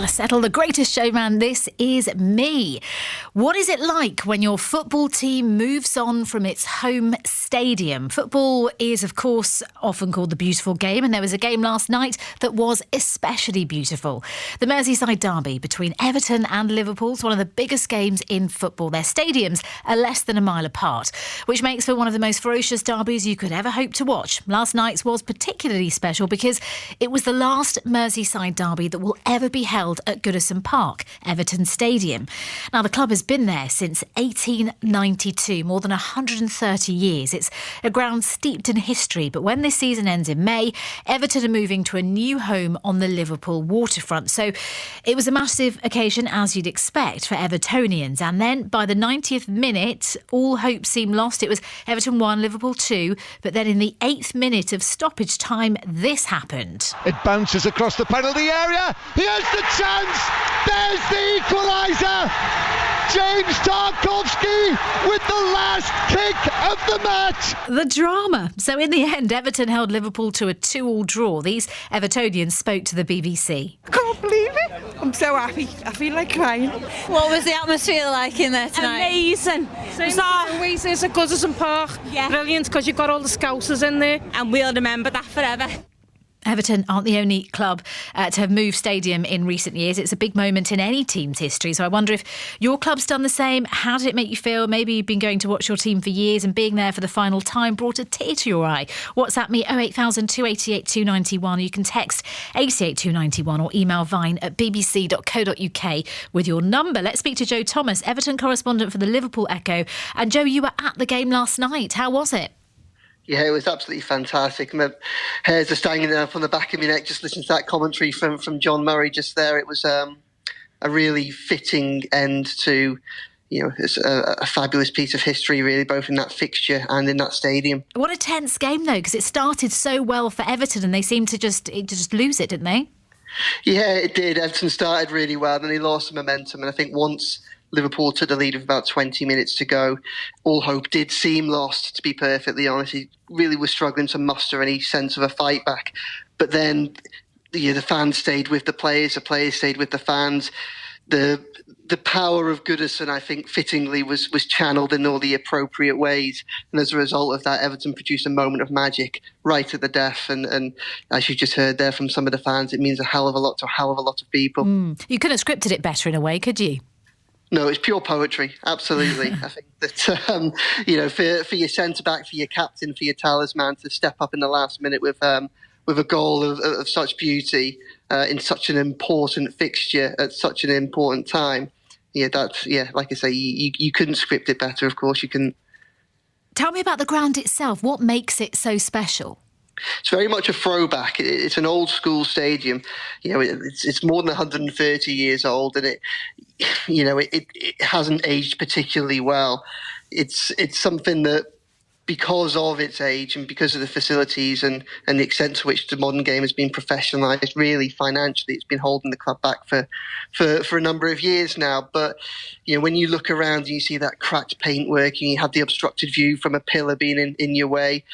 Gotta settle the greatest showman. This is me. What is it like when your football team moves on from its home stadium? Football is, of course, often called the beautiful game, and there was a game last night that was especially beautiful. The Merseyside derby between Everton and Liverpool is one of the biggest games in football. Their stadiums are less than a mile apart, which makes for one of the most ferocious derbies you could ever hope to watch. Last night's was particularly special because it was the last Merseyside derby that will ever be held at Goodison Park, Everton Stadium. Now, the club has been there since 1892, more than 130 years. It's a ground steeped in history, but when this season ends in May, Everton are moving to a new home on the Liverpool waterfront. So it was a massive occasion, as you'd expect, for Evertonians. And then by the 90th minute, all hope seemed lost. It was Everton 1, Liverpool 2, but then in the 8th minute of stoppage time, this happened. It bounces across the penalty area. Here's the chance. There's the equaliser. James Tarkowski with the last kick of the match. The drama. So in the end, Everton held Liverpool to a 2-2 draw. These Evertonians spoke to the BBC. I can't believe it. I'm so happy. I feel like crying. What was the atmosphere like in there tonight? Amazing. Same always is at Goodison Park. Yeah. Brilliant, because you've got all the Scousers in there. And we'll remember that forever. Everton aren't the only club to have moved stadium in recent years. It's a big moment in any team's history. So I wonder if your club's done the same. How did it make you feel? Maybe you've been going to watch your team for years and being there for the final time brought a tear to your eye. WhatsApp me 08000 288 291. You can text 88291 or email vine@bbc.co.uk with your number. Let's speak to Joe Thomas, Everton correspondent for the Liverpool Echo. And Joe, you were at the game last night. How was it? Yeah, it was absolutely fantastic. My hairs are standing up on the back of my neck just listening to that commentary from John Murray just there. It was a really fitting end to, it's a fabulous piece of history, really, both in that fixture and in that stadium. What a tense game, though, because it started so well for Everton and they seemed to just lose it, didn't they? Yeah, it did. Everton started really well, then they lost some momentum, and I think once Liverpool took the lead with about 20 minutes to go, all hope did seem lost, to be perfectly honest. He really was struggling to muster any sense of a fight back. But then the fans stayed with the players stayed with the fans. The power of Goodison, I think, fittingly was channeled in all the appropriate ways. And as a result of that, Everton produced a moment of magic right at the death. And as you just heard there from some of the fans, it means a hell of a lot to a hell of a lot of people. You couldn't have scripted it better in a way, could you? No, it's pure poetry. Absolutely. I think that, for your centre-back, for your captain, for your talisman to step up in the last minute with a goal of such beauty in such an important fixture at such an important time. Like I say, you couldn't script it better, of course. You couldn't. Tell me about the ground itself. What makes it so special? It's very much a throwback. It's an old school stadium. It's more than 130 years old, and it hasn't aged particularly well. It's something that, because of its age and because of the facilities and the extent to which the modern game has been professionalised, really financially, it's been holding the club back for a number of years now. But when you look around and you see that cracked paintwork and you have the obstructed view from a pillar being in your way,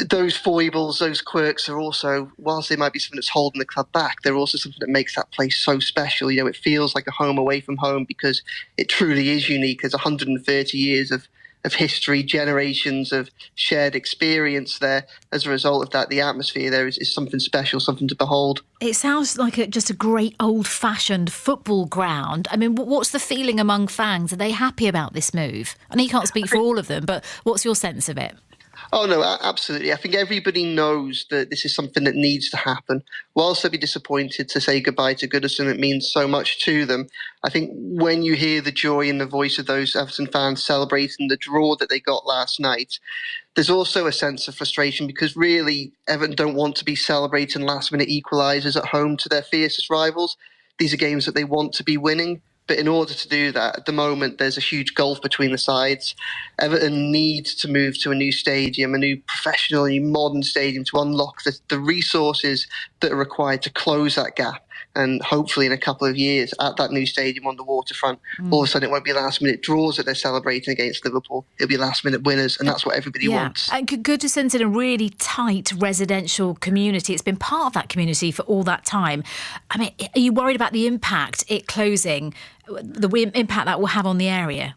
those foibles, those quirks are also, whilst they might be something that's holding the club back, they're also something that makes that place so special. It feels like a home away from home because it truly is unique. There's 130 years of history, generations of shared experience there. As a result of that, the atmosphere there is something special, something to behold. It sounds like just a great old-fashioned football ground. I mean, what's the feeling among fans? Are they happy about this move? I know you can't speak for all of them, but what's your sense of it? Oh, no, absolutely. I think everybody knows that this is something that needs to happen. Whilst they'll be disappointed to say goodbye to Goodison, it means so much to them. I think when you hear the joy in the voice of those Everton fans celebrating the draw that they got last night, there's also a sense of frustration because really Everton don't want to be celebrating last-minute equalisers at home to their fiercest rivals. These are games that they want to be winning. But in order to do that, at the moment, there's a huge gulf between the sides. Everton needs to move to a new stadium, a new professional, new modern stadium to unlock the resources that are required to close that gap. And hopefully in a couple of years at that new stadium on the waterfront, all of a sudden it won't be last minute draws that they're celebrating against Liverpool. It'll be last minute winners, and that's what everybody wants. And Goodison's in a really tight residential community. It's been part of that community for all that time. I mean, are you worried about the impact it closing, the impact that will have on the area?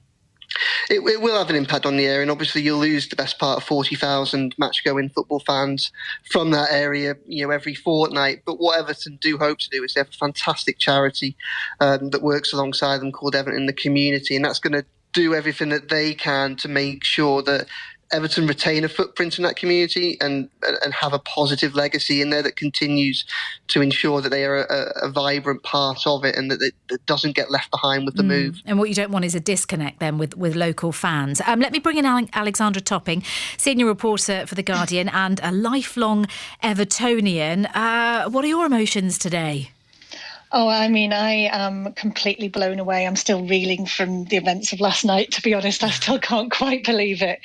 It will have an impact on the area, and obviously you'll lose the best part of 40,000 match-going football fans from that area, every fortnight. But what Everton hope to do is they have a fantastic charity that works alongside them called Everton in the Community, and that's going to do everything that they can to make sure that Everton retain a footprint in that community and have a positive legacy in there that continues to ensure that they are a vibrant part of it and that it doesn't get left behind with the move. And what you don't want is a disconnect then with local fans. Let me bring in Alexandra Topping, senior reporter for The Guardian and a lifelong Evertonian. What are your emotions today? Oh, I mean, I am completely blown away. I'm still reeling from the events of last night, to be honest. I still can't quite believe it.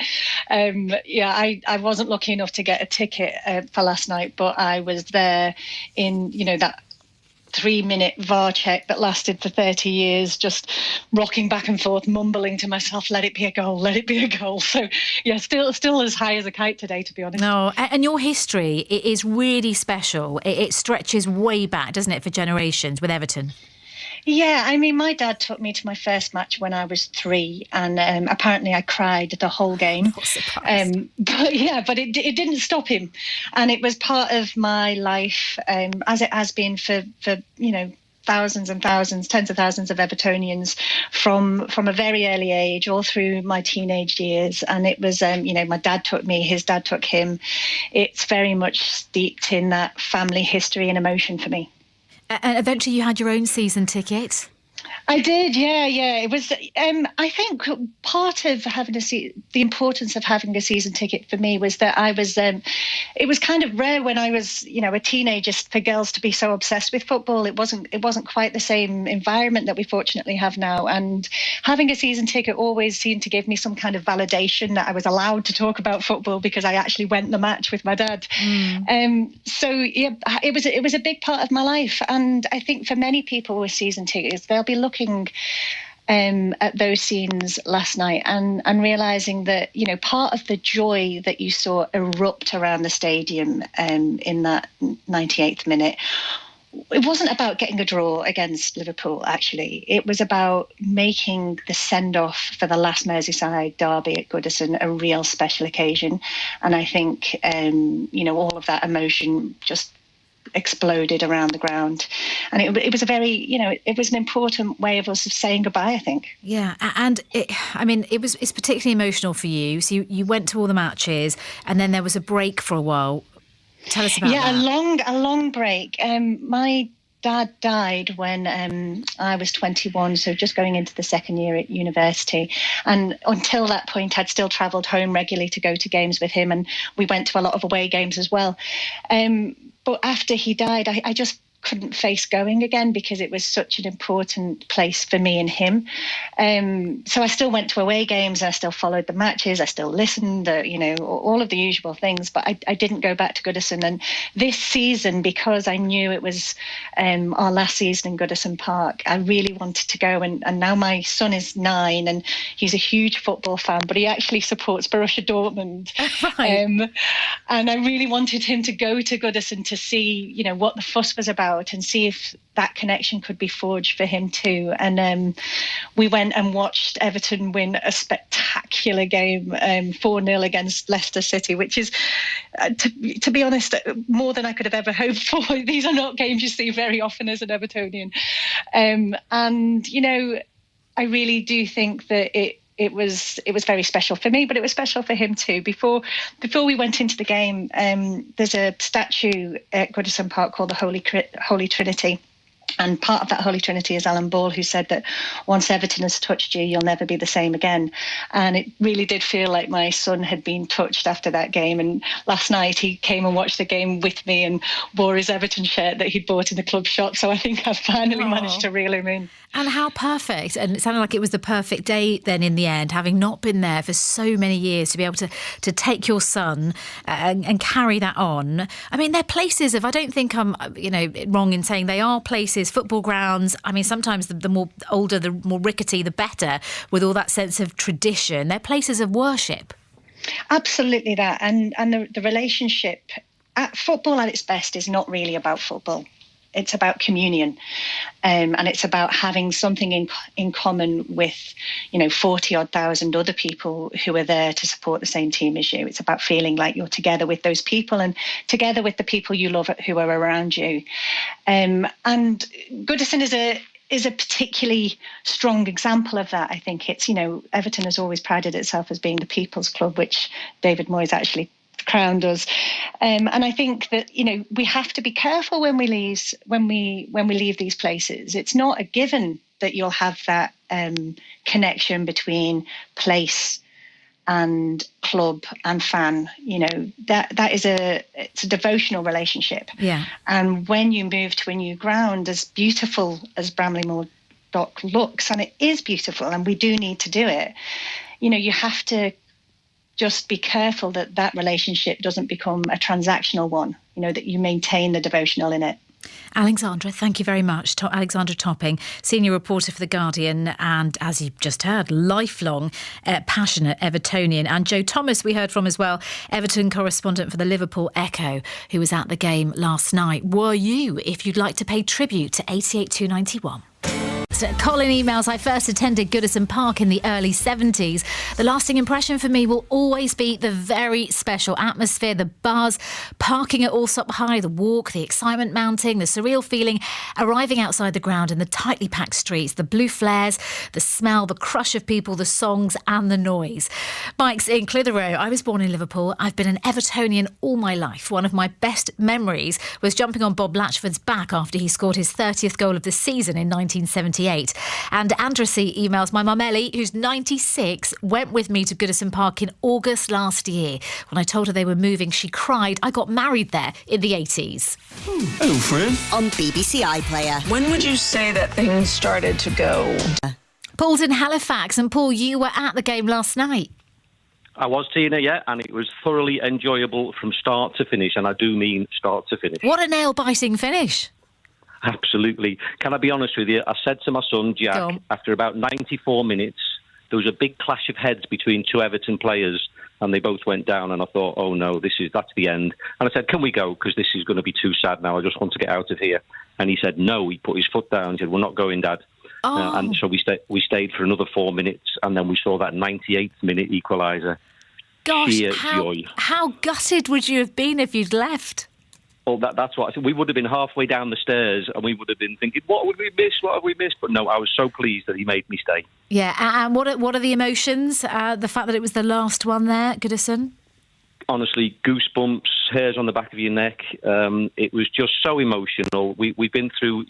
I wasn't lucky enough to get a ticket for last night, but I was there in, that 3-minute VAR check that lasted for 30 years, just rocking back and forth, mumbling to myself, let it be a goal, let it be a goal. So, yeah, still as high as a kite today, to be honest. No, and your history, it is really special. It stretches way back, doesn't it, for generations with Everton? Yeah, I mean, my dad took me to my first match when I was 3, and apparently I cried the whole game. Not surprised. But it didn't stop him, and it was part of my life, as it has been for thousands and thousands, tens of thousands of Evertonians from a very early age, all through my teenage years. And it was, my dad took me, his dad took him. It's very much steeped in that family history and emotion for me. And eventually you had your own season ticket. I did, yeah. It was, I think part of having the importance of having a season ticket for me was that I was, it was kind of rare when I was, a teenager for girls to be so obsessed with football. It wasn't quite the same environment that we fortunately have now. And having a season ticket always seemed to give me some kind of validation that I was allowed to talk about football because I actually went to the match with my dad. It was a big part of my life. And I think for many people with season tickets, they'll be looking at those scenes last night and realising that, part of the joy that you saw erupt around the stadium in that 98th minute, it wasn't about getting a draw against Liverpool, actually. It was about making the send-off for the last Merseyside derby at Goodison a real special occasion. And I think, all of that emotion just exploded around the ground, and it was a very, it was an important way of us saying goodbye, I think. Yeah, and it's particularly emotional for you. So you went to all the matches, and then there was a break for a while. Tell us about that. Yeah, a long break. My dad died when I was 21, so just going into the second year at university. And until that point, I'd still travelled home regularly to go to games with him, and we went to a lot of away games as well. But after he died, I just couldn't face going again because it was such an important place for me and him. So I still went to away games, I still followed the matches, I still listened, all of the usual things, but I didn't go back to Goodison. And this season, because I knew it was our last season in Goodison Park, I really wanted to go. And now my son is 9 and he's a huge football fan, but he actually supports Borussia Dortmund. Right. And I really wanted him to go to Goodison to see, what the fuss was about and see if that connection could be forged for him too. And we went and watched Everton win a spectacular game, 4-0 against Leicester City, which is, to be honest, more than I could have ever hoped for. These are not games you see very often as an Evertonian. I really do think that it was very special for me, but it was special for him too. Before we went into the game, there's a statue at Goodison Park called the Holy Trinity. And part of that Holy Trinity is Alan Ball, who said that once Everton has touched you, you'll never be the same again. And it really did feel like my son had been touched after that game. And last night he came and watched the game with me and wore his Everton shirt that he'd bought in the club shop. So I think I finally managed to reel him in. And how perfect. And it sounded like it was the perfect day then in the end, having not been there for so many years, to be able to take your son and carry that on. I mean, they're places of, I don't think I'm wrong in saying they are places places, football grounds, I mean, sometimes the more older, the more rickety, the better, with all that sense of tradition. They're places of worship. Absolutely that. And the relationship at football at its best is not really about football. It's about communion, and it's about having something in common with, 40-odd thousand other people who are there to support the same team as you. It's about feeling like you're together with those people and together with the people you love who are around you. And Goodison is a particularly strong example of that. I think it's, Everton has always prided itself as being the people's club, which David Moyes actually crowned us. And I think that, we have to be careful when we leave these places. It's not a given that you'll have that connection between place and club and fan. That is it's a devotional relationship. Yeah. And when you move to a new ground, as beautiful as Bramley Moor Dock looks, and it is beautiful, and we do need to do it, you have to just be careful that relationship doesn't become a transactional one, that you maintain the devotional in it. Alexandra, thank you very much. Alexandra Topping, senior reporter for The Guardian, and as you just heard, lifelong passionate Evertonian. And Joe Thomas we heard from as well, Everton correspondent for the Liverpool Echo, who was at the game last night. Were you, if you'd like to pay tribute to 88-291? Colin emails, I first attended Goodison Park in the early 70s. The lasting impression for me will always be the very special atmosphere, the buzz, parking at Allsop High, the walk, the excitement mounting, the surreal feeling arriving outside the ground in the tightly packed streets, the blue flares, the smell, the crush of people, the songs and the noise. Mike's in Clitheroe. I was born in Liverpool. I've been an Evertonian all my life. One of my best memories was jumping on Bob Latchford's back after he scored his 30th goal of the season in 1978. And Andrassy emails, my mum Ellie, who's 96, went with me to Goodison Park in August last year. When I told her they were moving, she cried. I got married there in the 80s. Hello, friend. On BBC iPlayer. When would you say that things started to go? Paul's in Halifax, and Paul, you were at the game last night. I was, Tina, yeah, and it was thoroughly enjoyable from start to finish, and I do mean start to finish. What a nail-biting finish. Absolutely. Can I be honest with you? I said to my son, Jack, after about 94 minutes, there was a big clash of heads between two Everton players, and they both went down, and I thought, oh no, that's the end. And I said, can we go? Because this is going to be too sad now. I just want to get out of here. And he said, no. He put his foot down. He said, we're not going, Dad. And so we stayed for another 4 minutes, and then we saw that 98th minute equaliser. Gosh, Sheer joy. How gutted would you have been if you'd left? Well, that's what I said. We would have been halfway down the stairs and we would have been thinking, what would we miss? What have we missed? But no, I was so pleased that he made me stay. Yeah, and what are the emotions? The fact that it was the last one there, Goodison? Honestly, goosebumps, hairs on the back of your neck. It was just so emotional. We've been through,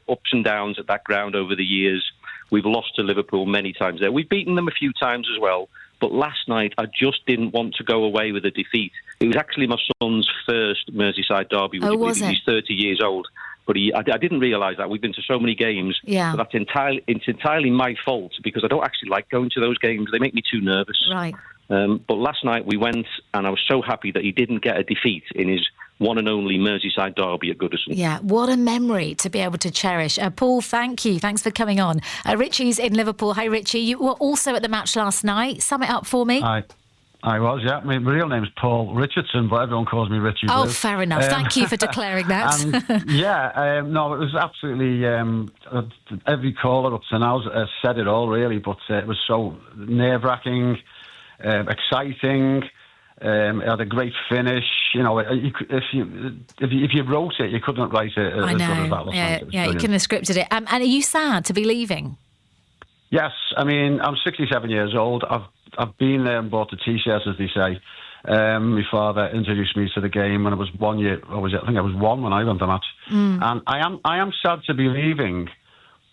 ups and downs at that ground over the years. We've lost to Liverpool many times there. We've beaten them a few times as well. But last night, I just didn't want to go away with a defeat. It was actually my son's first Merseyside derby. He's 30 years old. But I didn't realise that. We've been to so many games. Yeah. But it's entirely my fault because I don't actually like going to those games. They make me too nervous. Right. But last night we went, and I was so happy that he didn't get a defeat in his one and only Merseyside derby at Goodison. Yeah, what a memory to be able to cherish. Paul, thank you. Thanks for coming on. Richie's in Liverpool. Hi, Richie. You were also at the match last night. Sum it up for me. I was, yeah. My real name's Paul Richardson, but everyone calls me Richie Blue. Oh, fair enough. Thank you for declaring that. No, it was absolutely... every caller up to now said it all, really, but it was so nerve-wracking, exciting. It had a great finish. If you wrote it, you couldn't write it as good as that. Yeah, you couldn't have scripted it. And are you sad to be leaving? Yes, I mean, I'm 67 years old. I've been there and bought the T-shirts, as they say. My father introduced me to the game when I was 1 year. I think I was one when I went to the match. And I am sad to be leaving,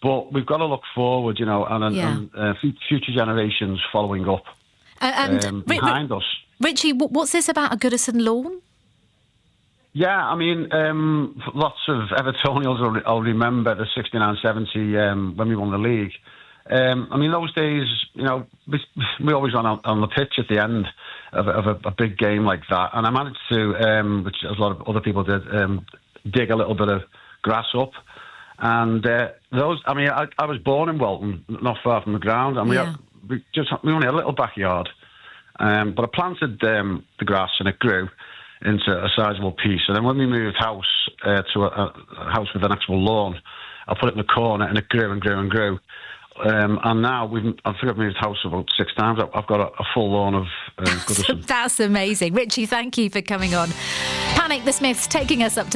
but we've got to look forward, and future generations following up behind us. Richie, what's this about a Goodison lawn? Yeah, I mean, lots of Evertonians will remember the 69-70 when we won the league. I mean, those days, we always run on the pitch at the end of a big game like that. And I managed to, which a lot of other people did, dig a little bit of grass up. And those, I mean, I was born in Welton, not far from the ground, and we only had a little backyard. But I planted the grass and it grew into a sizable piece. And then when we moved house to a house with an actual lawn, I put it in the corner and it grew and grew and grew. And now I think I've moved house about 6 times. I've got a full lawn of Goodison. That's amazing. Richie, thank you for coming on. Panic the Smiths taking us up to